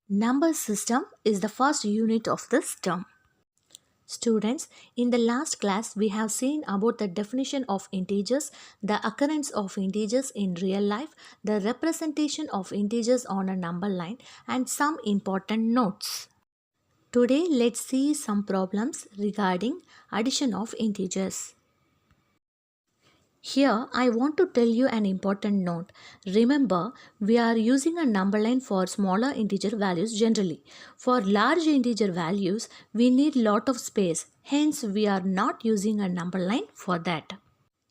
Number system is the first unit of this term. Students, in the last class we have seen about the definition of integers, the occurrence of integers in real life, the representation of integers on a number line, and some important notes. Today let's see some problems regarding addition of integers. Here, I want to tell you an important note. Remember, we are using a number line for smaller integer values generally. For large integer values, we need lot of space. Hence, we are not using a number line for that.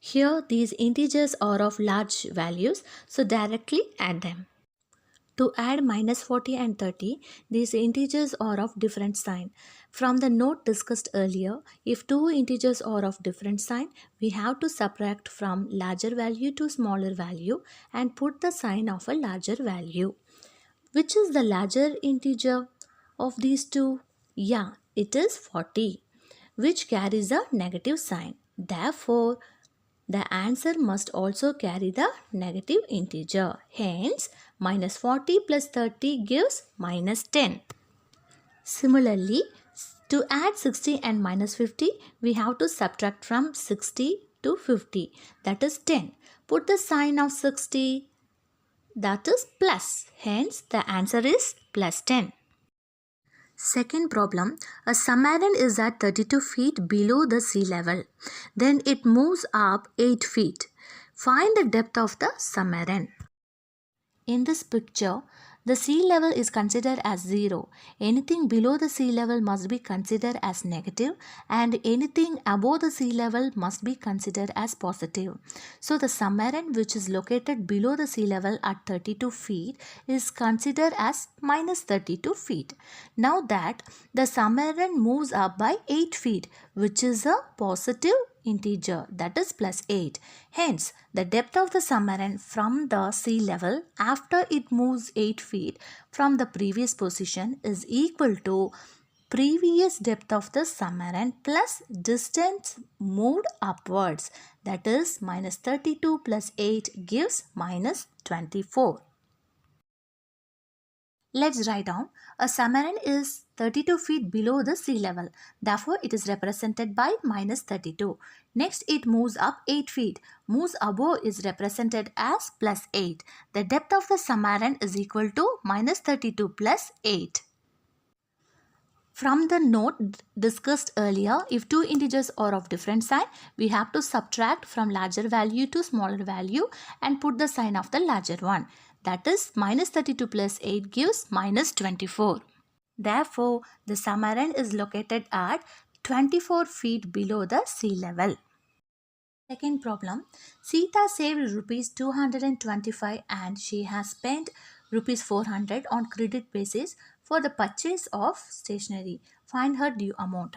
Here, these integers are of large values, so directly add them. To add minus 40 and 30, these integers are of different sign. From the note discussed earlier, if two integers are of different sign, we have to subtract from larger value to smaller value and put the sign of a larger value. Which is the larger integer of these two? Yeah, it is 40, which carries a negative sign. Therefore, the answer must also carry the negative integer. Hence, minus 40 plus 30 gives minus 10. Similarly, to add 60 and minus 50, we have to subtract from 60 to 50. That is 10. Put the sign of 60. That is plus. Hence, the answer is plus 10. Second problem, a submarine is at 32 feet below the sea level. Then it moves up 8 feet. Find the depth of the submarine. In this picture, the sea level is considered as 0. Anything below the sea level must be considered as negative, and anything above the sea level must be considered as positive. So the submarine which is located below the sea level at 32 feet is considered as minus 32 feet. Now that the submarine moves up by 8 feet, which is a positive integer, that is plus 8. Hence, the depth of the submarine from the sea level after it moves 8 feet from the previous position is equal to previous depth of the submarine plus distance moved upwards, that is minus 32 plus 8 gives minus 24. Let's write down. A submarine is 32 feet below the sea level. Therefore, it is represented by minus 32. Next, it moves up 8 feet. Moves above is represented as plus 8. The depth of the submarine is equal to minus 32 plus 8. From the note discussed earlier, if two integers are of different sign, we have to subtract from larger value to smaller value and put the sign of the larger one. That is minus 32 plus 8 gives minus 24. Therefore, the submarine is located at 24 feet below the sea level. Second problem, Sita saved rupees 225 and she has spent rupees 400 on credit basis for the purchase of stationery. Find her due amount.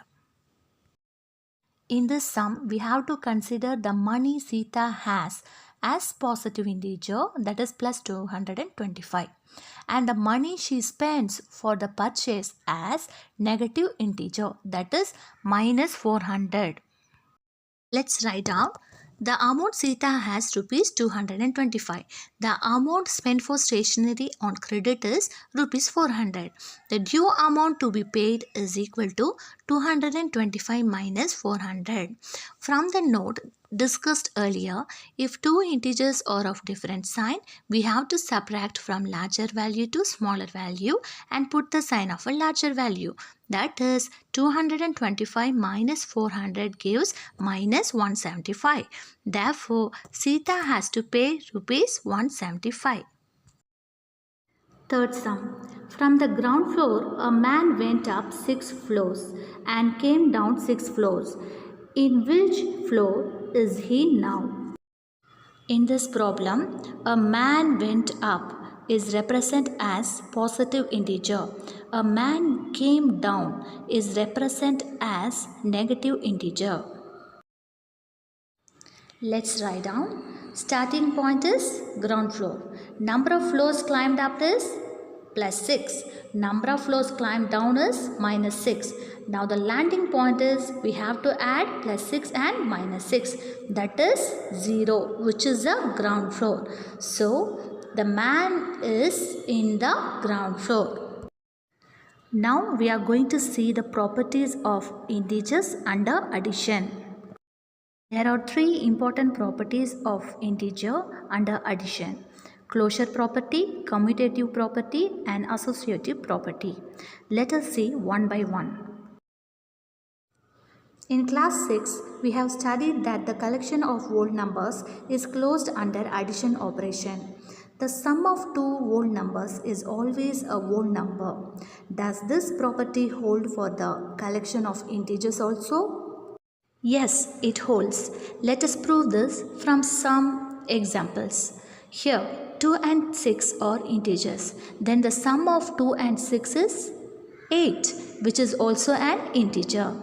In this sum, we have to consider the money Sita has as positive integer, that is plus 225, and the money she spends for the purchase as negative integer, that is minus 400. Let's write down. The amount Sita has rupees 225. The amount spent for stationery on credit is rupees 400. The due amount to be paid is equal to 225 minus 400. From the note discussed earlier, if two integers are of different sign, we have to subtract from larger value to smaller value and put the sign of a larger value. That is 225 minus 400 gives minus 175. Therefore, Sita has to pay rupees 175. Third sum. From the ground floor, a man went up 6 floors and came down 6 floors. In which floor is he now? In this problem, a man went up is represented as positive integer. A man came down is represented as negative integer. Let's write down. Starting point is ground floor. Number of floors climbed up is plus 6. Number of floors climbed down is minus 6. Now the landing point is we have to add plus 6 and minus 6. That is 0, which is the ground floor. So the man is in the ground floor. Now we are going to see the properties of integers under addition. There are three important properties of integer under addition: closure property, commutative property, and associative property. Let us see one by one. In class 6, we have studied that the collection of whole numbers is closed under addition operation. The sum of two whole numbers is always a whole number. Does this property hold for the collection of integers also? Yes, it holds. Let us prove this from some examples. Here, 2 and 6 are integers. Then the sum of 2 and 6 is 8, which is also an integer.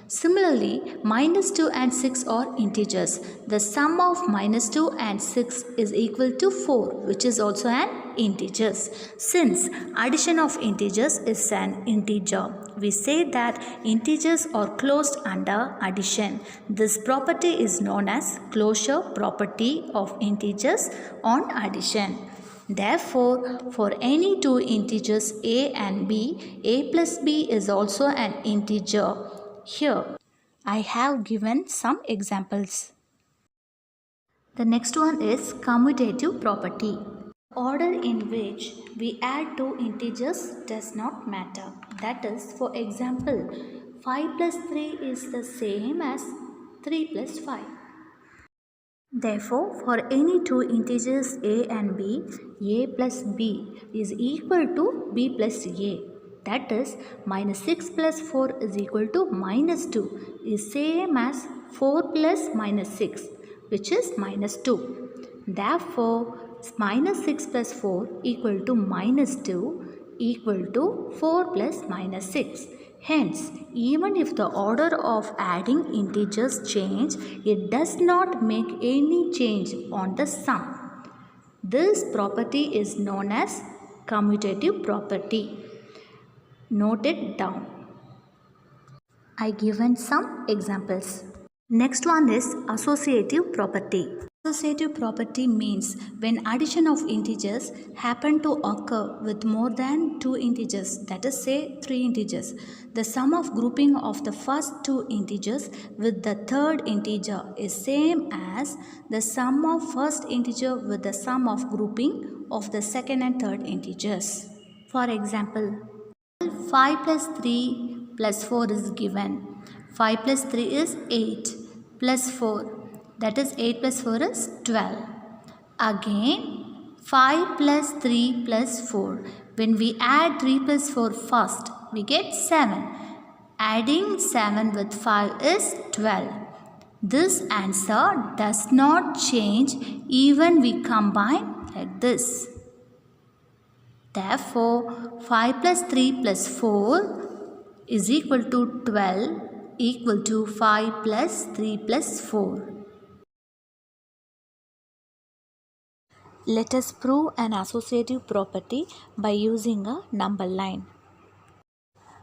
Similarly, minus 2 and 6 are integers. The sum of minus 2 and 6 is equal to 4, which is also an integer. Since addition of integers is an integer, we say that integers are closed under addition. This property is known as closure property of integers on addition. Therefore, for any two integers a and b, a plus b is also an integer. Here, I have given some examples. The next one is commutative property. Order in which we add two integers does not matter. That is, for example, 5 plus 3 is the same as 3 plus 5. Therefore, for any two integers a and b, a plus b is equal to b plus a. That is, minus 6 plus 4 is equal to minus 2 is same as 4 plus minus 6, which is minus 2. Therefore, minus 6 plus 4 equal to minus 2 equal to 4 plus minus 6. Hence, even if the order of adding integers change, it does not make any change on the sum. This property is known as commutative property. Note it down. I given some examples. Next one is associative property. Associative property means when addition of integers happen to occur with more than two integers, that is say three integers, the sum of grouping of the first two integers with the third integer is same as the sum of first integer with the sum of grouping of the second and third integers. For example, 5 plus 3 plus 4 is given. 5 plus 3 is 8 plus 4, that is 8 plus 4 is 12. Again 5 plus 3 plus 4. When we add 3 plus 4 first, we get 7. Adding 7 with 5 is 12. This answer does not change even we combine like this. Therefore, 5 plus 3 plus 4 is equal to 12 equal to 5 plus 3 plus 4. Let us prove an associative property by using a number line.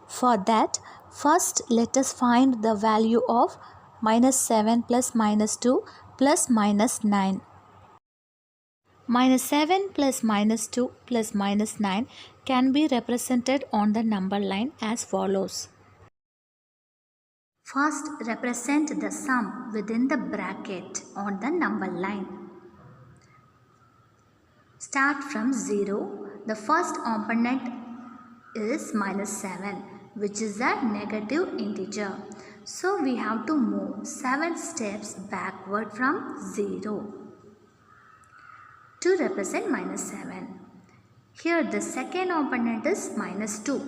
For that, first let us find the value of minus 7 plus minus 2 plus minus 9. Minus 7 plus minus 2 plus minus 9 can be represented on the number line as follows. First, represent the sum within the bracket on the number line. Start from 0. The first component is minus 7, which is a negative integer. So, we have to move 7 steps backward from 0 to represent minus 7. Here, the second component is minus 2,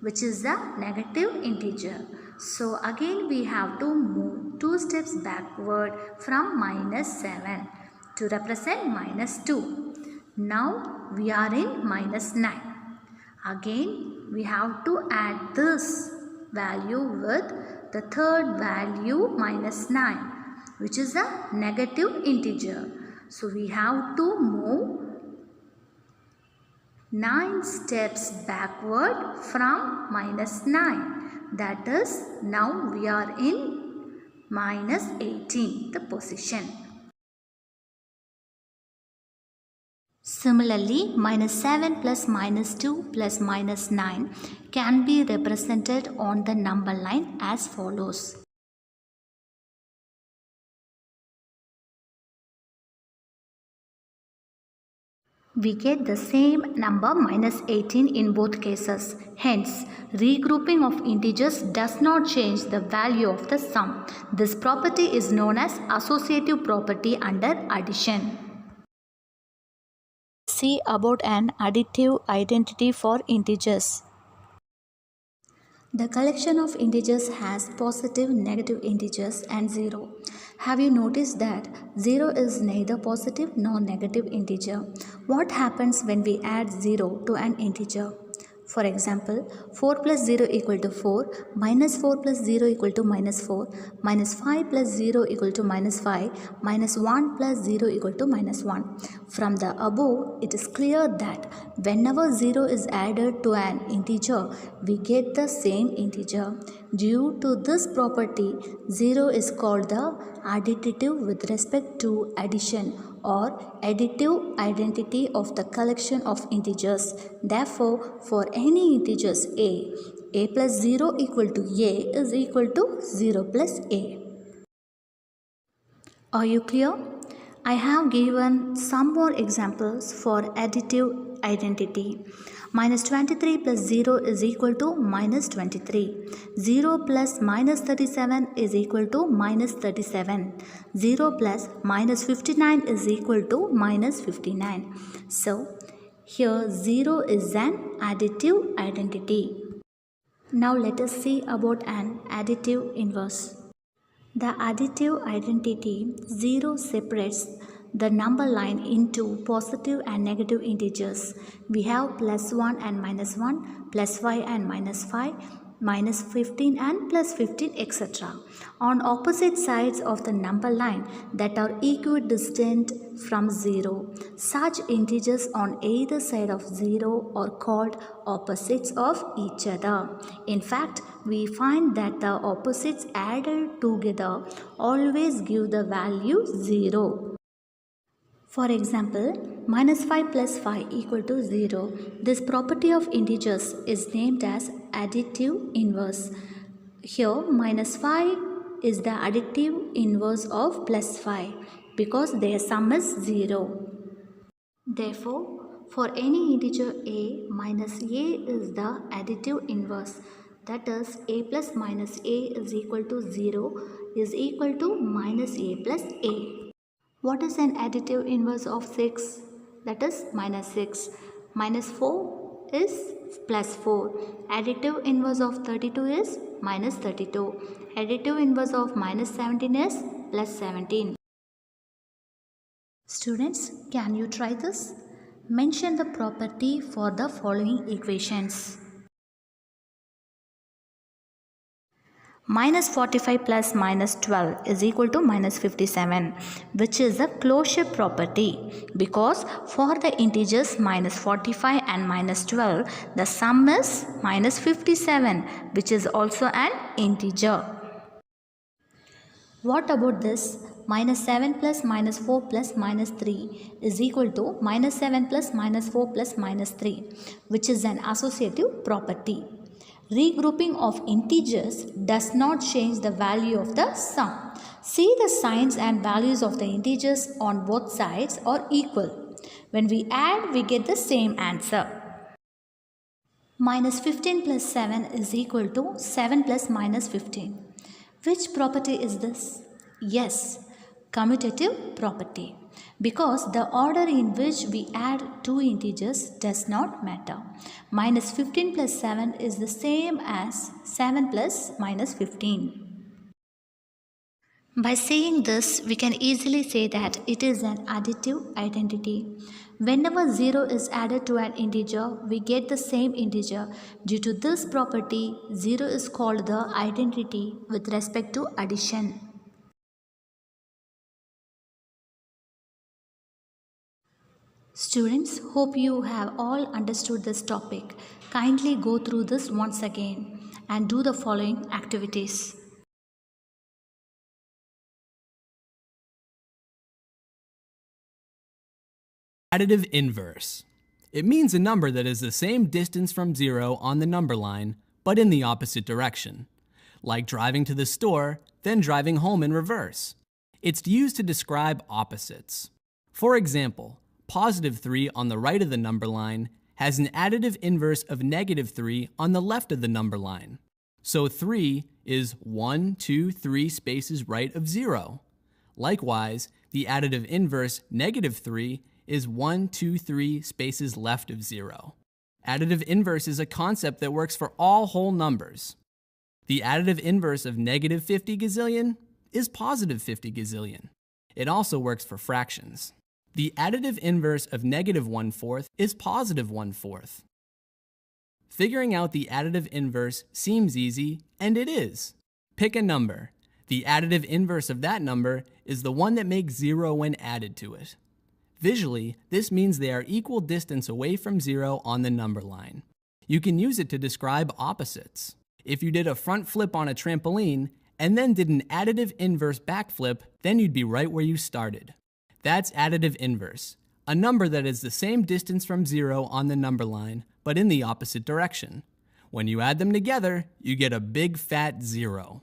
which is a negative integer. So, again we have to move 2 steps backward from minus 7 to represent minus 2. Now, we are in minus 9. Again, we have to add this value with the third value minus 9, which is a negative integer. So, we have to move 9 steps backward from minus 9. That is, now we are in minus 18, the position. Similarly, minus 7 plus minus 2 plus minus 9 can be represented on the number line as follows. We get the same number minus 18 in both cases. Hence, regrouping of integers does not change the value of the sum. This property is known as associative property under addition. See about an additive identity for integers. The collection of integers has positive, negative integers and 0. Have you noticed that 0 is neither positive nor negative integer? What happens when we add 0 to an integer? For example, 4 plus 0 equal to 4, minus 4 plus 0 equal to minus 4, minus 5 plus 0 equal to minus 5, minus 1 plus 0 equal to minus 1. From the above, it is clear that whenever 0 is added to an integer, we get the same integer. Due to this property, 0 is called the additive with respect to addition or additive identity of the collection of integers. Therefore, for any integers a plus 0 equal to a is equal to 0 plus a. Are you clear? I have given some more examples for additive identity. Minus 23 plus 0 is equal to minus 23. 0 plus minus 37 is equal to minus 37. 0 plus minus 59 is equal to minus 59. So, here 0 is an additive identity. Now let us see about an additive inverse. The additive identity 0 separates the number line into positive and negative integers. We have plus 1 and minus 1, plus 5 and minus 5, minus 15 and plus 15, etc. On opposite sides of the number line that are equidistant from 0. Such integers on either side of 0 are called opposites of each other. In fact, we find that the opposites added together always give the value 0. For example, minus 5 plus 5 equal to 0. This property of integers is named as additive inverse. Here, minus 5 is the additive inverse of plus 5 because their sum is 0. Therefore, for any integer a, minus a is the additive inverse. That is, a plus minus a is equal to 0 is equal to minus a plus a. What is an additive inverse of 6? That is minus 6. Minus 4 is plus 4. Additive inverse of 32 is minus 32. Additive inverse of minus 17 is plus 17. Students, can you try this? Mention the property for the following equations. Minus 45 plus minus 12 is equal to minus 57, which is a closure property because for the integers minus 45 and minus 12, the sum is minus 57, which is also an integer. What about this? Minus 7 plus minus 4 plus minus 3 is equal to minus 7 plus minus 4 plus minus 3, which is an associative property. Regrouping of integers does not change the value of the sum. See, the signs and values of the integers on both sides are equal. When we add, we get the same answer. Minus 15 plus 7 is equal to 7 plus minus 15. Which property is this? Yes, commutative property. Because the order in which we add two integers does not matter. Minus 15 plus 7 is the same as 7 plus minus 15. By saying this, we can easily say that it is an additive identity. Whenever 0 is added to an integer, we get the same integer. Due to this property, 0 is called the identity with respect to addition. Students, hope you have all understood this topic. Kindly go through this once again and do the following activities. Additive inverse. It means a number that is the same distance from 0 on the number line, but in the opposite direction. Like driving to the store, then driving home in reverse. It's used to describe opposites. For example, positive 3 on the right of the number line has an additive inverse of negative 3 on the left of the number line. So 3 is 1, 2, 3 spaces right of 0. Likewise, the additive inverse negative 3 is 1, 2, 3 spaces left of 0. Additive inverse is a concept that works for all whole numbers. The additive inverse of negative 50 gazillion is positive 50 gazillion. It also works for fractions. The additive inverse of negative 1/4 is positive 1/4. Figuring out the additive inverse seems easy, and it is. Pick a number. The additive inverse of that number is the one that makes 0 when added to it. Visually, this means they are equal distance away from 0 on the number line. You can use it to describe opposites. If you did a front flip on a trampoline and then did an additive inverse backflip, then you'd be right where you started. That's additive inverse, a number that is the same distance from 0 on the number line, but in the opposite direction. When you add them together, you get a big fat 0.